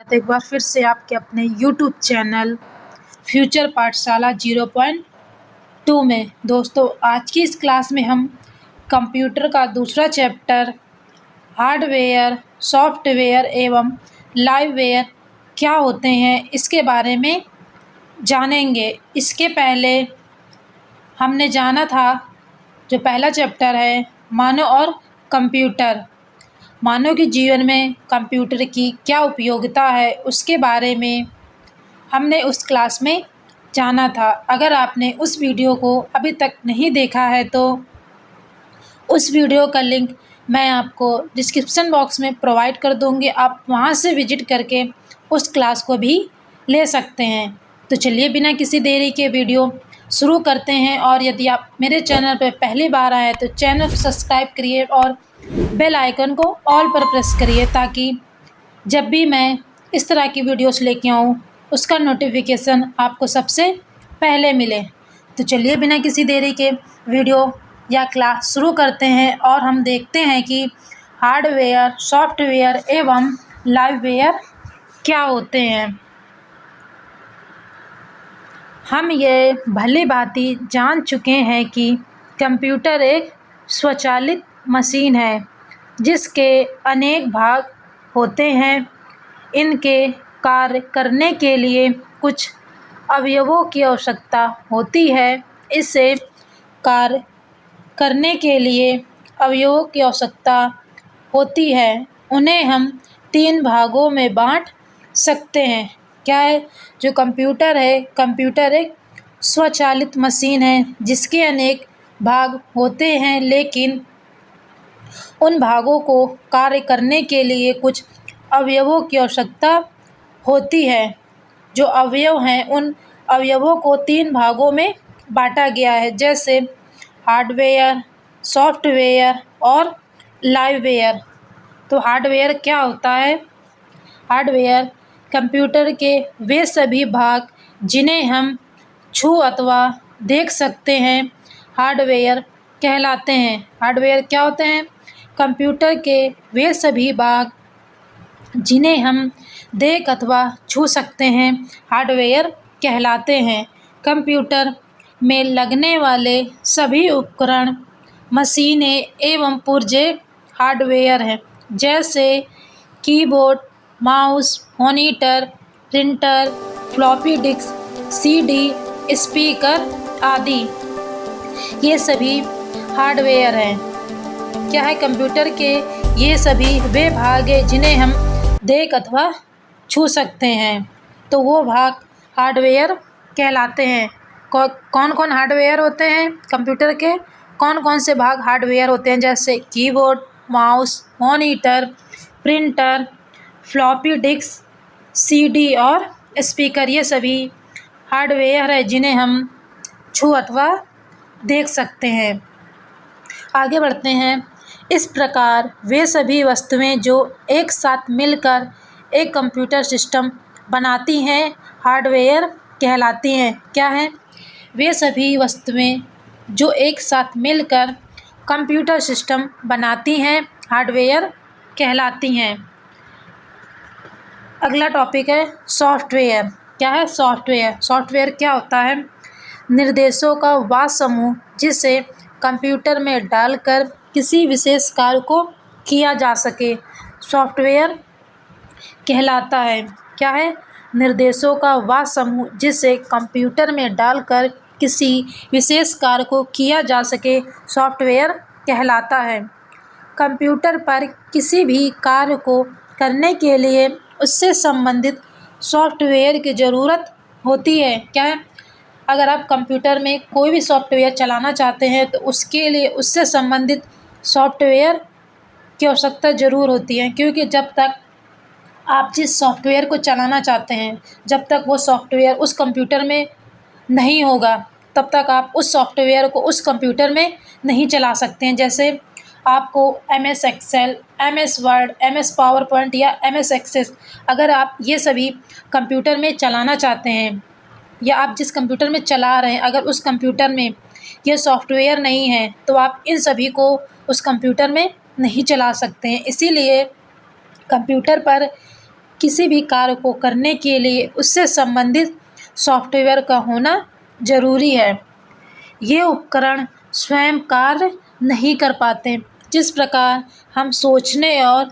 तो एक बार फिर से आपके अपने यूट्यूब चैनल फ्यूचर पाठशाला 0.2 में दोस्तों आज की इस क्लास में हम कंप्यूटर का दूसरा चैप्टर हार्डवेयर, सॉफ्टवेयर एवं लाइववेयर क्या होते हैं इसके बारे में जानेंगे। इसके पहले हमने जाना था जो पहला चैप्टर है मानव और कंप्यूटर। मानव के जीवन में कंप्यूटर की क्या उपयोगिता है उसके बारे में हमने उस क्लास में जाना था। अगर आपने उस वीडियो को अभी तक नहीं देखा है तो उस वीडियो का लिंक मैं आपको डिस्क्रिप्शन बॉक्स में प्रोवाइड कर दूँगी, आप वहां से विजिट करके उस क्लास को भी ले सकते हैं। तो चलिए बिना किसी देरी के वीडियो शुरू करते हैं। और यदि आप मेरे चैनल पर पहली बार आए तो चैनल को सब्सक्राइब करिए और बेल आइकन को ऑल पर प्रेस करिए ताकि जब भी मैं इस तरह की वीडियोस लेके आऊँ उसका नोटिफिकेशन आपको सबसे पहले मिले। तो चलिए बिना किसी देरी के वीडियो या क्लास शुरू करते हैं और हम देखते हैं कि हार्डवेयर, सॉफ्टवेयर एवं लाइववेयर क्या होते हैं। हम ये भली भांति जान चुके हैं कि कंप्यूटर एक स्वचालित मशीन है जिसके अनेक भाग होते हैं। इनके कार्य करने के लिए कुछ अवयवों की आवश्यकता होती है। इसे कार्य करने के लिए अवयवों की आवश्यकता होती है उन्हें हम 3 भागों में बांट सकते हैं। क्या है? जो कंप्यूटर है, कंप्यूटर एक स्वचालित मशीन है जिसके अनेक भाग होते हैं, लेकिन उन भागों को कार्य करने के लिए कुछ अवयवों की आवश्यकता होती है। जो अवयव हैं उन अवयवों को 3 भागों में बांटा गया है, जैसे हार्डवेयर, सॉफ्टवेयर और लाइववेयर। तो हार्डवेयर क्या होता है? हार्डवेयर कंप्यूटर के वे सभी भाग जिन्हें हम छू अथवा देख सकते हैं हार्डवेयर कहलाते हैं। हार्डवेयर क्या होते हैं? कंप्यूटर के वे सभी भाग जिन्हें हम देख अथवा छू सकते हैं हार्डवेयर कहलाते हैं। कंप्यूटर में लगने वाले सभी उपकरण, मशीनें एवं पुर्जे हार्डवेयर हैं, जैसे keyboard, mouse, monitor, printer, floppy disk, CD, speaker आदि। ये सभी हार्डवेयर हैं। क्या है? कंप्यूटर के ये सभी वे भाग हैं जिन्हें हम देख अथवा छू सकते हैं, तो वो भाग हार्डवेयर कहलाते हैं। कौन कौन हार्डवेयर होते हैं कंप्यूटर के? कौन कौन से भाग हार्डवेयर होते हैं? जैसे keyboard, mouse, monitor, printer, floppy disk, CD और स्पीकर। ये सभी हार्डवेयर है जिन्हें हम छू अथवा देख सकते हैं। आगे बढ़ते हैं। इस प्रकार वे सभी वस्तुएं जो एक साथ मिलकर एक कंप्यूटर सिस्टम बनाती हैं हार्डवेयर कहलाती हैं। क्या है? वे सभी वस्तुएं जो एक साथ मिलकर कंप्यूटर सिस्टम बनाती हैं हार्डवेयर कहलाती हैं। अगला टॉपिक है सॉफ्टवेयर। क्या है सॉफ्टवेयर? सॉफ्टवेयर क्या होता है? निर्देशों का वह समूह जिसे कंप्यूटर में डालकर किसी विशेष कार्य को किया जा सके सॉफ्टवेयर कहलाता है। क्या है? निर्देशों का वह समूह जिसे कंप्यूटर में डालकर किसी विशेष कार्य को किया जा सके सॉफ्टवेयर कहलाता है। कंप्यूटर पर किसी भी कार्य को करने के लिए उससे संबंधित सॉफ्टवेयर की ज़रूरत होती है। क्या है? अगर आप कंप्यूटर में कोई भी सॉफ्टवेयर चलाना चाहते हैं तो उसके लिए उससे संबंधित सॉफ्टवेयर की आवश्यकता ज़रूर होती है, क्योंकि जब तक आप जिस सॉफ्टवेयर को चलाना चाहते हैं जब तक वो सॉफ्टवेयर उस कंप्यूटर में नहीं होगा तब तक आप उस सॉफ्टवेयर को उस कंप्यूटर में नहीं चला सकते हैं। जैसे आपको MS Excel, MS Word, MS PowerPoint या MS एक्सेस अगर आप ये सभी कंप्यूटर में चलाना चाहते हैं या आप जिस कंप्यूटर में चला रहे हैं अगर उस कंप्यूटर में ये सॉफ्टवेयर नहीं है तो आप इन सभी को उस कंप्यूटर में नहीं चला सकते हैं। इसीलिए कंप्यूटर पर किसी भी कार्य को करने के लिए उससे संबंधित सॉफ्टवेयर का होना ज़रूरी है। ये उपकरण स्वयं कार्य नहीं कर पाते। जिस प्रकार हम सोचने और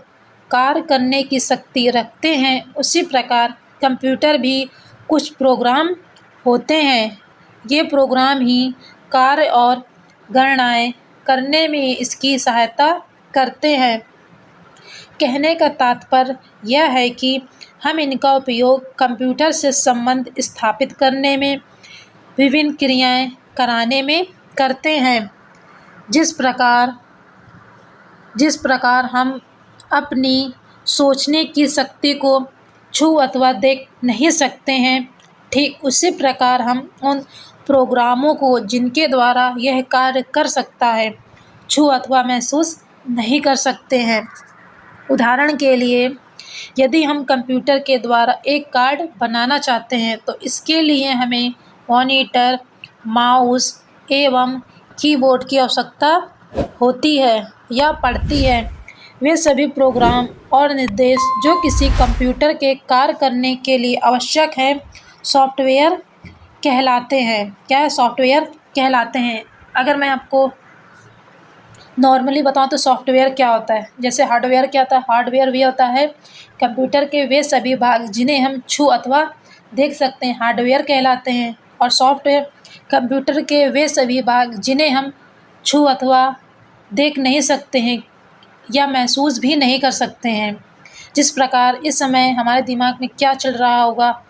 कार्य करने की शक्ति रखते हैं, उसी प्रकार कंप्यूटर भी कुछ प्रोग्राम होते हैं। ये प्रोग्राम ही कार्य और गणनाएँ करने में इसकी सहायता करते हैं। कहने का तात्पर्य यह है कि हम इनका उपयोग कंप्यूटर से संबंध स्थापित करने में, विभिन्न क्रियाएं कराने में करते हैं। जिस प्रकार हम अपनी सोचने की शक्ति को छू अथवा देख नहीं सकते हैं, ठीक उसी प्रकार हम उन प्रोग्रामों को जिनके द्वारा यह कार्य कर सकता है, छू अथवा महसूस नहीं कर सकते हैं। उदाहरण के लिए, यदि हम कंप्यूटर के द्वारा एक कार्ड बनाना चाहते हैं, तो इसके लिए हमें मॉनिटर, माउस एवं कीबोर्ड की आवश्यकता होती है या पड़ती है। वे सभी प्रोग्राम और निर्देश जो किसी कंप्यूटर के कार्य करने के लिए आवश्यक हैं, सॉफ्टवेयर कहलाते हैं। क्या है? सॉफ्टवेयर कहलाते हैं। अगर मैं आपको नॉर्मली बताऊं तो सॉफ्टवेयर क्या होता है? जैसे हार्डवेयर क्या होता है? हार्डवेयर भी होता है कंप्यूटर के वे सभी भाग जिन्हें हम छू अथवा देख सकते हैं, हार्डवेयर कहलाते हैं। और सॉफ्टवेयर कंप्यूटर के वे सभी भाग जिन्हें हम छू अथवा देख नहीं सकते हैं या महसूस भी नहीं कर सकते हैं। जिस प्रकार इस समय हमारे दिमाग में क्या चल रहा होगा,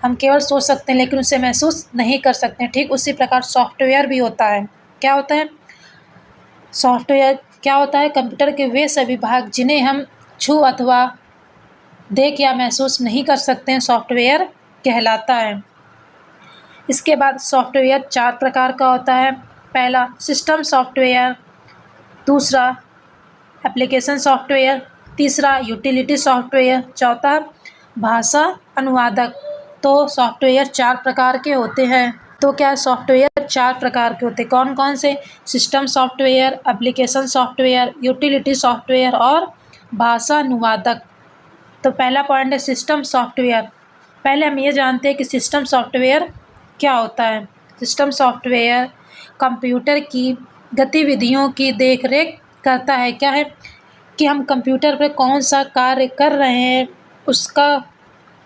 हम केवल सोच सकते हैं लेकिन उसे महसूस नहीं कर सकते हैं। ठीक उसी प्रकार सॉफ्टवेयर भी होता है। क्या होता है? सॉफ्टवेयर क्या होता है? कंप्यूटर के वे सभी भाग जिन्हें हम छू अथवा देख या महसूस नहीं कर सकते हैं, सॉफ्टवेयर कहलाता है। इसके बाद सॉफ्टवेयर 4 प्रकार का होता है। पहला सिस्टम सॉफ्टवेयर, दूसरा एप्लीकेशन सॉफ्टवेयर, तीसरा यूटिलिटी सॉफ्टवेयर, चौथा भाषा अनुवादक। तो सॉफ्टवेयर 4 प्रकार के होते हैं। तो क्या सॉफ्टवेयर 4 प्रकार के होते हैं? कौन कौन से? System software, application software, utility software और भाषा अनुवादक। तो पहला पॉइंट है सिस्टम सॉफ्टवेयर। पहले हम ये जानते हैं कि सिस्टम सॉफ्टवेयर क्या होता है। सिस्टम सॉफ्टवेयर कंप्यूटर की गतिविधियों की देखरेख करता है। क्या है? कि हम कंप्यूटर पर कौन सा कार्य कर रहे हैं, उसका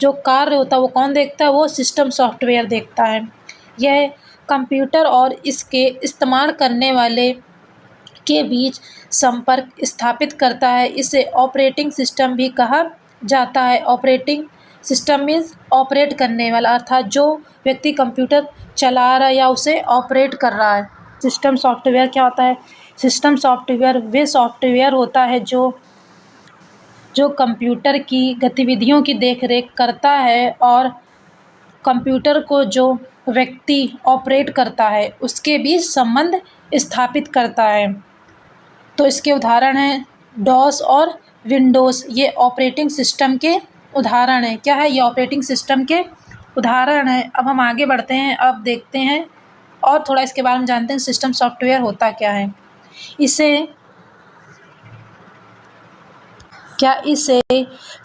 जो कार्य होता है वो कौन देखता है? वो सिस्टम सॉफ्टवेयर देखता है। यह कंप्यूटर और इसके इस्तेमाल करने वाले के बीच संपर्क स्थापित करता है। इसे ऑपरेटिंग सिस्टम भी कहा जाता है। ऑपरेटिंग सिस्टम मीन्स ऑपरेट करने वाला, अर्थात जो व्यक्ति कंप्यूटर चला रहा है या उसे ऑपरेट कर रहा है। सिस्टम सॉफ्टवेयर क्या होता है? सिस्टम सॉफ्टवेयर वे सॉफ्टवेयर होता है जो कंप्यूटर की गतिविधियों की देखरेख करता है और कंप्यूटर को जो व्यक्ति ऑपरेट करता है उसके बीच संबंध स्थापित करता है। तो इसके उदाहरण हैं डॉस और विंडोज़। ये ऑपरेटिंग सिस्टम के उदाहरण हैं। क्या है? ये ऑपरेटिंग सिस्टम के उदाहरण हैं। अब हम आगे बढ़ते हैं। अब देखते हैं और थोड़ा इसके बारे में जानते हैं सिस्टम सॉफ्टवेयर होता क्या है। इसे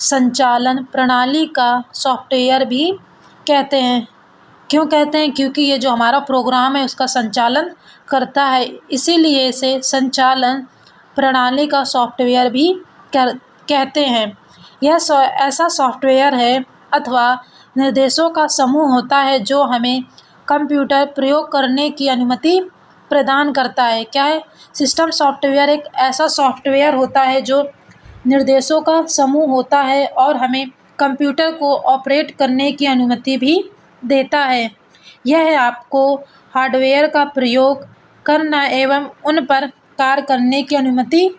संचालन प्रणाली का सॉफ्टवेयर भी कहते हैं। क्यों कहते हैं? क्योंकि ये जो हमारा प्रोग्राम है उसका संचालन करता है, इसीलिए इसे संचालन प्रणाली का सॉफ्टवेयर भी कहते हैं। यह ऐसा सॉफ्टवेयर है अथवा निर्देशों का समूह होता है जो हमें कंप्यूटर प्रयोग करने की अनुमति प्रदान करता है। क्या है? सिस्टम सॉफ्टवेयर एक ऐसा सॉफ्टवेयर होता है जो निर्देशों का समूह होता है और हमें कंप्यूटर को ऑपरेट करने की अनुमति भी देता है। यह आपको हार्डवेयर का प्रयोग करना एवं उन पर कार्य करने की अनुमति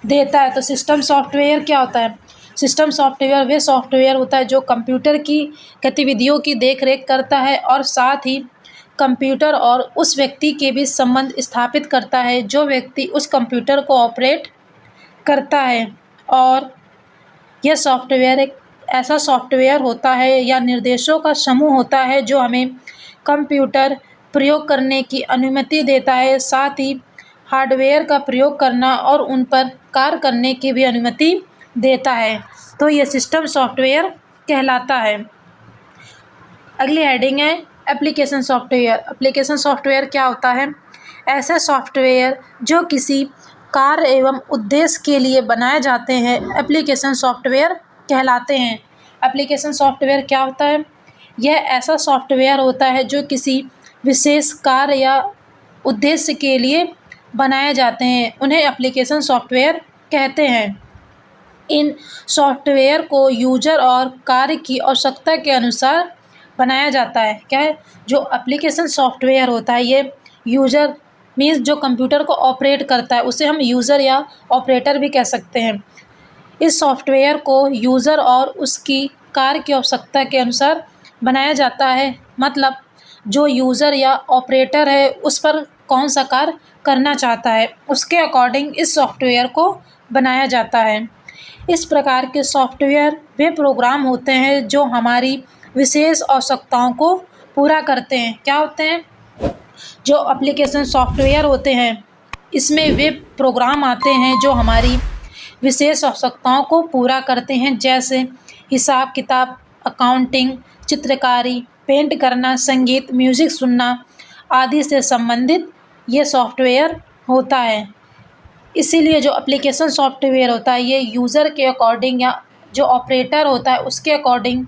देता है। तो सिस्टम सॉफ्टवेयर क्या होता है? सिस्टम सॉफ्टवेयर वे सॉफ्टवेयर होता है जो कंप्यूटर की गतिविधियों की देखरेख करता है और साथ ही कंप्यूटर और उस व्यक्ति के बीच संबंध स्थापित करता है जो व्यक्ति उस कंप्यूटर को ऑपरेट करता है। और यह सॉफ्टवेयर एक ऐसा सॉफ्टवेयर होता है या निर्देशों का समूह होता है जो हमें कंप्यूटर प्रयोग करने की अनुमति देता है, साथ ही हार्डवेयर का प्रयोग करना और उन पर कार्य करने की भी अनुमति देता है, तो ये सिस्टम सॉफ्टवेयर कहलाता है। अगली हेडिंग है एप्लीकेशन सॉफ्टवेयर। एप्लीकेशन सॉफ्टवेयर क्या होता है? ऐसे सॉफ्टवेयर जो किसी कार्य एवं उद्देश्य के लिए बनाए जाते हैं एप्लीकेशन सॉफ्टवेयर कहलाते हैं। एप्लीकेशन सॉफ्टवेयर क्या होता है? यह ऐसा सॉफ्टवेयर होता है जो किसी विशेष कार्य या उद्देश्य के लिए बनाए जाते हैं, उन्हें एप्लीकेशन सॉफ्टवेयर कहते हैं। इन सॉफ्टवेयर को यूजर और कार्य की आवश्यकता के अनुसार बनाया जाता है। क्या है? जो एप्लीकेशन सॉफ्टवेयर होता है ये यूजर मीन्स जो कंप्यूटर को ऑपरेट करता है उसे हम यूज़र या ऑपरेटर भी कह सकते हैं। इस सॉफ्टवेयर को यूज़र और उसकी कार्य की आवश्यकता के अनुसार बनाया जाता है। मतलब जो यूज़र या ऑपरेटर है उस पर कौन सा कार्य करना चाहता है उसके अकॉर्डिंग इस सॉफ्टवेयर को बनाया जाता है। इस प्रकार के सॉफ्टवेयर वे प्रोग्राम होते हैं जो हमारी विशेष आवश्यकताओं को पूरा करते हैं। क्या होते हैं? जो एप्लीकेशन सॉफ्टवेयर होते हैं इसमें वे प्रोग्राम आते हैं जो हमारी विशेष आवश्यकताओं को पूरा करते हैं, जैसे हिसाब किताब, अकाउंटिंग, चित्रकारी, पेंट करना, संगीत, म्यूज़िक सुनना आदि से संबंधित ये सॉफ्टवेयर होता है। इसीलिए जो एप्लीकेशन सॉफ्टवेयर होता है ये यूज़र के अकॉर्डिंग या जो ऑपरेटर होता है उसके अकॉर्डिंग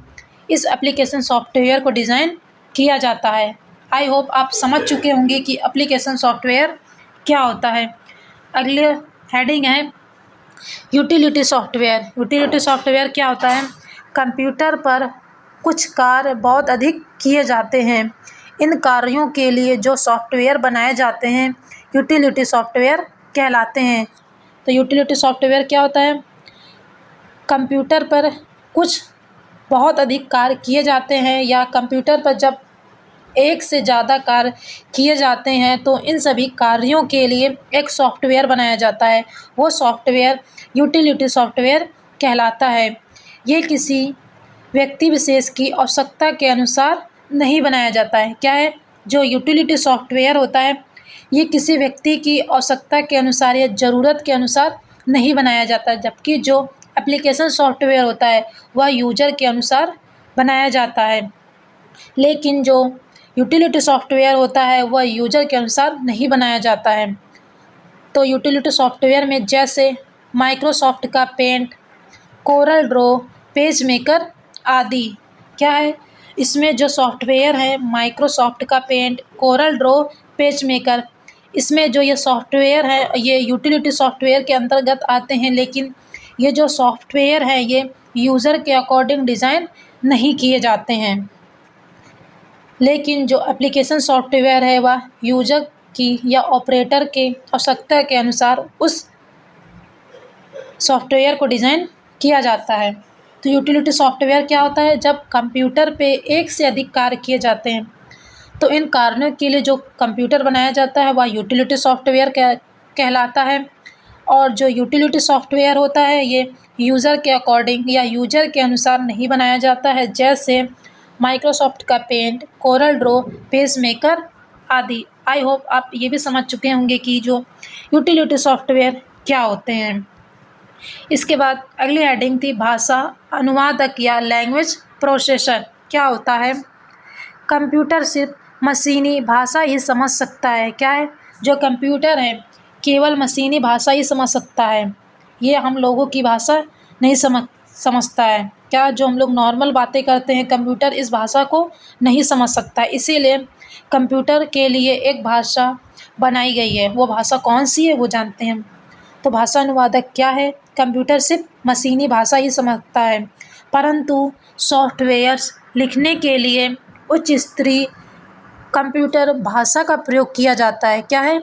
इस एप्लीकेशन सॉफ्टवेयर को डिज़ाइन किया जाता है। आई होप आप समझ चुके होंगे कि एप्लीकेशन सॉफ्टवेयर क्या होता है। अगले हेडिंग है यूटिलिटी सॉफ्टवेयर। यूटिलिटी सॉफ्टवेयर क्या होता है? कंप्यूटर पर कुछ कार्य बहुत अधिक किए जाते हैं। इन कार्यों के लिए जो सॉफ्टवेयर बनाए जाते हैं यूटिलिटी सॉफ्टवेयर कहलाते हैं। तो यूटिलिटी सॉफ्टवेयर क्या होता है? कंप्यूटर पर कुछ बहुत अधिक कार्य किए जाते हैं या कंप्यूटर पर जब एक से ज़्यादा कार्य किए जाते हैं तो इन सभी कार्यों के लिए एक सॉफ्टवेयर बनाया जाता है। वो सॉफ्टवेयर यूटिलिटी सॉफ्टवेयर कहलाता है। ये किसी व्यक्ति विशेष की आवश्यकता के अनुसार नहीं बनाया जाता है। क्या है? जो यूटिलिटी सॉफ्टवेयर होता है ये किसी व्यक्ति की आवश्यकता के अनुसार या ज़रूरत के अनुसार नहीं बनाया जाता, जबकि जो एप्लीकेशन सॉफ्टवेयर होता है वह यूजर के अनुसार बनाया जाता है। लेकिन जो यूटिलिटी सॉफ्टवेयर होता है वह यूजर के अनुसार नहीं बनाया जाता है। तो यूटिलिटी सॉफ्टवेयर में जैसे माइक्रोसॉफ्ट का Paint, Corel Draw, page maker आदि। क्या है? इसमें जो सॉफ्टवेयर है माइक्रोसॉफ्ट का Paint, Corel Draw, page maker, इसमें जो ये सॉफ्टवेयर है ये यूटिलिटी सॉफ्टवेयर के अंतर्गत आते हैं, लेकिन ये जो सॉफ्टवेयर है ये यूज़र के अकॉर्डिंग डिज़ाइन नहीं किए जाते हैं। लेकिन जो एप्लीकेशन सॉफ्टवेयर है वह यूज़र की या ऑपरेटर के आवश्यकता के अनुसार उस सॉफ्टवेयर को डिज़ाइन किया जाता है। तो यूटिलिटी सॉफ्टवेयर क्या होता है? जब कंप्यूटर पे एक से अधिक कार्य किए जाते हैं तो इन कार्यों के लिए जो कंप्यूटर बनाया जाता है वह यूटिलिटी सॉफ्टवेयर कहलाता है। और जो यूटिलिटी सॉफ्टवेयर होता है ये यूज़र के अकॉर्डिंग या यूज़र के अनुसार नहीं बनाया जाता है, जैसे माइक्रोसॉफ्ट का Paint, Corel Draw, page maker आदि। आई होप आप ये भी समझ चुके होंगे कि जो यूटिलिटी सॉफ्टवेयर क्या होते हैं। इसके बाद अगली हेडिंग थी भाषा अनुवादक या लैंग्वेज प्रोसेसर। क्या होता है? कंप्यूटर सिर्फ मशीनी भाषा ही समझ सकता है। क्या है? जो कंप्यूटर है केवल मशीनी भाषा ही समझ सकता है, ये हम लोगों की भाषा नहीं समझता है। क्या? जो हम लोग नॉर्मल बातें करते हैं कंप्यूटर इस भाषा को नहीं समझ सकता है, इसीलिए कंप्यूटर के लिए एक भाषा बनाई गई है। वो भाषा कौन सी है वो जानते हैं। तो भाषा अनुवादक क्या है? कंप्यूटर सिर्फ मशीनी भाषा ही समझता है, परंतु सॉफ्टवेयर्स लिखने के लिए उच्च स्तरीय कंप्यूटर भाषा का प्रयोग किया जाता है। क्या है?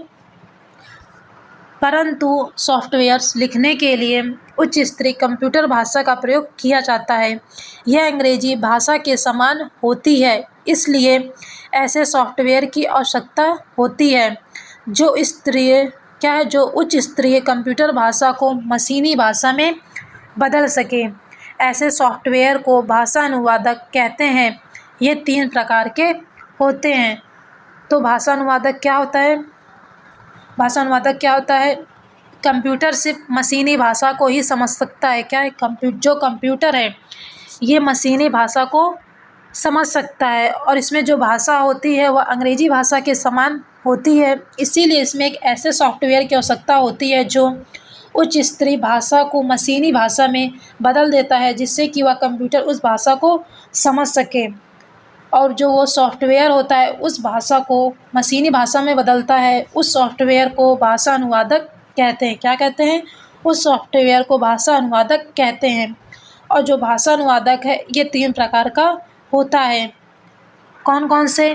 परंतु सॉफ्टवेयर्स लिखने के लिए उच्च स्तरीय कंप्यूटर भाषा का प्रयोग किया जाता है। यह अंग्रेजी भाषा के समान होती है, इसलिए ऐसे सॉफ्टवेयर की आवश्यकता होती है जो जो उच्च स्तरीय कंप्यूटर भाषा को मशीनी भाषा में बदल सके। ऐसे सॉफ्टवेयर को भाषा अनुवादक कहते हैं। ये 3 प्रकार के होते हैं। तो भाषा अनुवादक क्या होता है? भाषा अनुवादक क्या होता है? कंप्यूटर सिर्फ मशीनी भाषा को ही समझ सकता है। क्या है? जो कंप्यूटर है ये मशीनी भाषा को समझ सकता है और इसमें जो भाषा होती है वह अंग्रेजी भाषा के समान होती है। इसीलिए इसमें एक ऐसे सॉफ्टवेयर की आवश्यकता होती है जो उच्च स्तरीय भाषा को मशीनी भाषा में बदल देता है, जिससे कि वह कंप्यूटर उस भाषा को समझ सके। और जो वो सॉफ्टवेयर होता है उस भाषा को मशीनी भाषा में बदलता है, उस सॉफ्टवेयर को भाषा अनुवादक कहते हैं। क्या कहते हैं? उस सॉफ्टवेयर को भाषा अनुवादक कहते हैं। और जो भाषा अनुवादक है ये 3 प्रकार का होता है। कौन कौन से?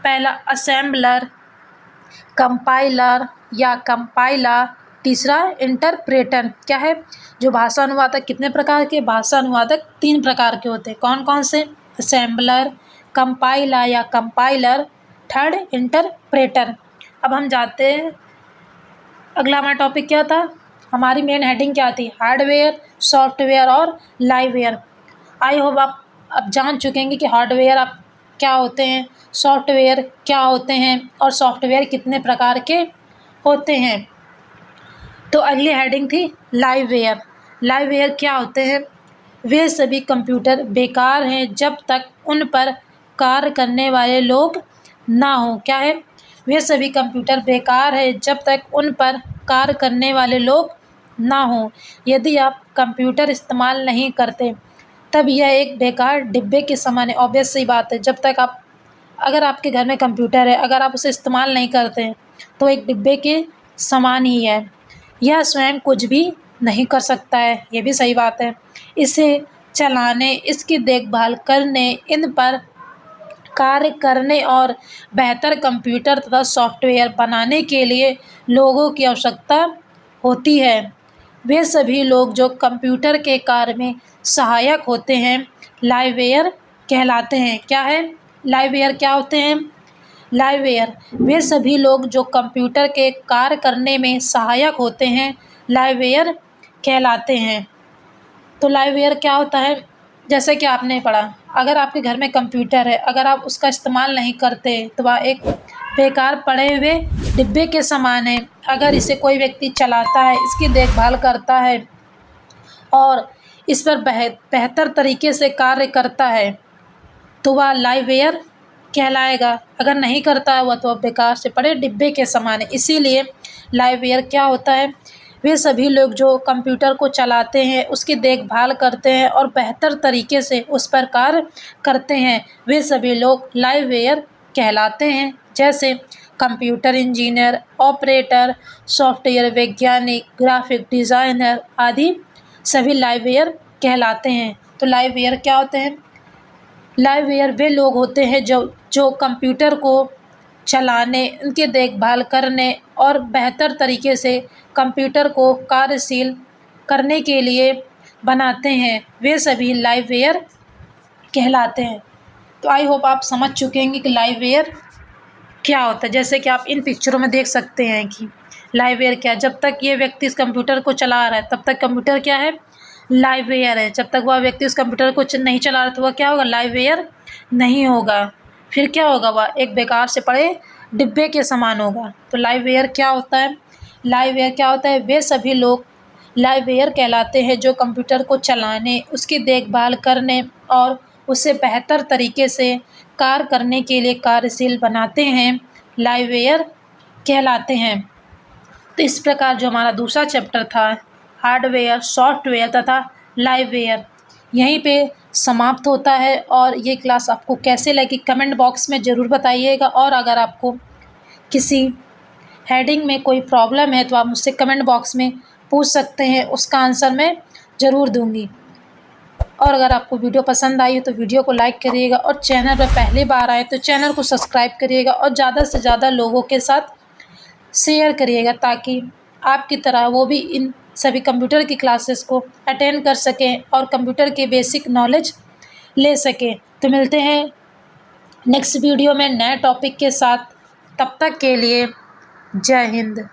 पहला असेंबलर, कंपाइलर या कंपाइलर, तीसरा इंटरप्रेटर। क्या है? जो भाषा अनुवादक कितने प्रकार के? भाषा अनुवादक 3 प्रकार के होते हैं। कौन कौन से? असेंबलर, कंपाइलर या कंपाइलर, थर्ड इंटरप्रेटर। अब हम जाते हैं, अगला हमारा टॉपिक क्या था? हमारी मेन हेडिंग क्या थी? हार्डवेयर, सॉफ्टवेयर और लाइववेयर। आई होप आप अब जान चुकेंगे कि हार्डवेयर आप क्या होते हैं, सॉफ्टवेयर क्या होते हैं और सॉफ्टवेयर कितने प्रकार के होते हैं। तो अगली हेडिंग थी लाइववेयर। लाइववेयर क्या होते हैं? वे सभी कंप्यूटर बेकार हैं जब तक उन पर कार्य करने वाले लोग ना हों। क्या है? वे सभी कंप्यूटर बेकार हैं जब तक उन पर कार्य करने वाले लोग ना हों। यदि आप कंप्यूटर इस्तेमाल नहीं करते तब यह एक बेकार डिब्बे के समान है। ऑब्वियस सी बात है, जब तक अगर आपके घर में कंप्यूटर है, अगर आप उसे इस्तेमाल नहीं करते तो एक डिब्बे के समान ही है। यह स्वयं कुछ भी नहीं कर सकता है, ये भी सही बात है। इसे चलाने, इसकी देखभाल करने, इन पर कार्य करने और बेहतर कंप्यूटर तथा सॉफ्टवेयर बनाने के लिए लोगों की आवश्यकता होती है। वे सभी लोग जो कंप्यूटर के कार्य में सहायक होते हैं लाइववेयर कहलाते हैं। क्या है? लाइववेयर क्या होते हैं? लाइववेयर वे सभी लोग जो कंप्यूटर के कार्य करने में सहायक होते हैं लाइववेयर कहलाते हैं। तो लाइववेयर क्या होता है? जैसे कि आपने पढ़ा, अगर आपके घर में कंप्यूटर है, अगर आप उसका इस्तेमाल नहीं करते तो वह एक बेकार पड़े हुए डिब्बे के समान है। अगर इसे कोई व्यक्ति चलाता है, इसकी देखभाल करता है और इस पर बेहतर तरीके से कार्य करता है तो वह लाइववेयर कहलाएगा। अगर नहीं करता है वह तो बेकार से पड़े डिब्बे के समान है। इसीलिए लाइववेयर क्या होता है? वे सभी लोग जो कंप्यूटर को चलाते हैं, उसकी देखभाल करते हैं और बेहतर तरीके से उस पर कार्य करते हैं, वे सभी लोग लाइववेयर कहलाते हैं। जैसे कंप्यूटर इंजीनियर, ऑपरेटर, सॉफ्टवेयर वैज्ञानिक, ग्राफिक डिज़ाइनर आदि सभी लाइववेयर कहलाते हैं। तो लाइववेयर क्या होते हैं? लाइववेयर वे लोग होते हैं जो कंप्यूटर को चलाने, उनकी देखभाल करने और बेहतर तरीके से कंप्यूटर को कार्यशील करने के लिए बनाते हैं, वे सभी लाइववेयर कहलाते हैं। तो आई होप आप समझ चुके हैं कि लाइववेयर क्या होता है। जैसे कि आप इन पिक्चरों में देख सकते हैं कि लाइववेयर क्या है। जब तक ये व्यक्ति इस कंप्यूटर को चला रहा है तब तक कंप्यूटर क्या है? लाइववेयर है। जब तक वह व्यक्ति उस कंप्यूटर को नहीं चला रहा तो वह क्या होगा? लाइववेयर नहीं होगा। फिर क्या होगा? वह एक बेकार से पड़े डिब्बे के समान होगा। तो लाइववेयर क्या होता है? लाइववेयर क्या होता है? वे सभी लोग लाइववेयर कहलाते हैं जो कंप्यूटर को चलाने, उसकी देखभाल करने और उसे बेहतर तरीके से कार्य करने के लिए कार्यशील बनाते हैं, लाइववेयर कहलाते हैं। तो इस प्रकार जो हमारा दूसरा चैप्टर था हार्डवेयर, सॉफ्टवेयर तथा लाइववेयर, यहीं पे समाप्त होता है। और ये क्लास आपको कैसे लगी कमेंट बॉक्स में ज़रूर बताइएगा। और अगर आपको किसी हेडिंग में कोई प्रॉब्लम है तो आप मुझसे कमेंट बॉक्स में पूछ सकते हैं, उसका आंसर मैं ज़रूर दूंगी। और अगर आपको वीडियो पसंद आई हो तो वीडियो को लाइक करिएगा और चैनल पर पहली बार आए तो चैनल को सब्सक्राइब करिएगा और ज़्यादा से ज़्यादा लोगों के साथ शेयर करिएगा ताकि आपकी तरह वो भी इन सभी कंप्यूटर की क्लासेस को अटेंड कर सकें और कंप्यूटर के बेसिक नॉलेज ले सकें। तो मिलते हैं नेक्स्ट वीडियो में नए टॉपिक के साथ। तब तक के लिए जय हिंद।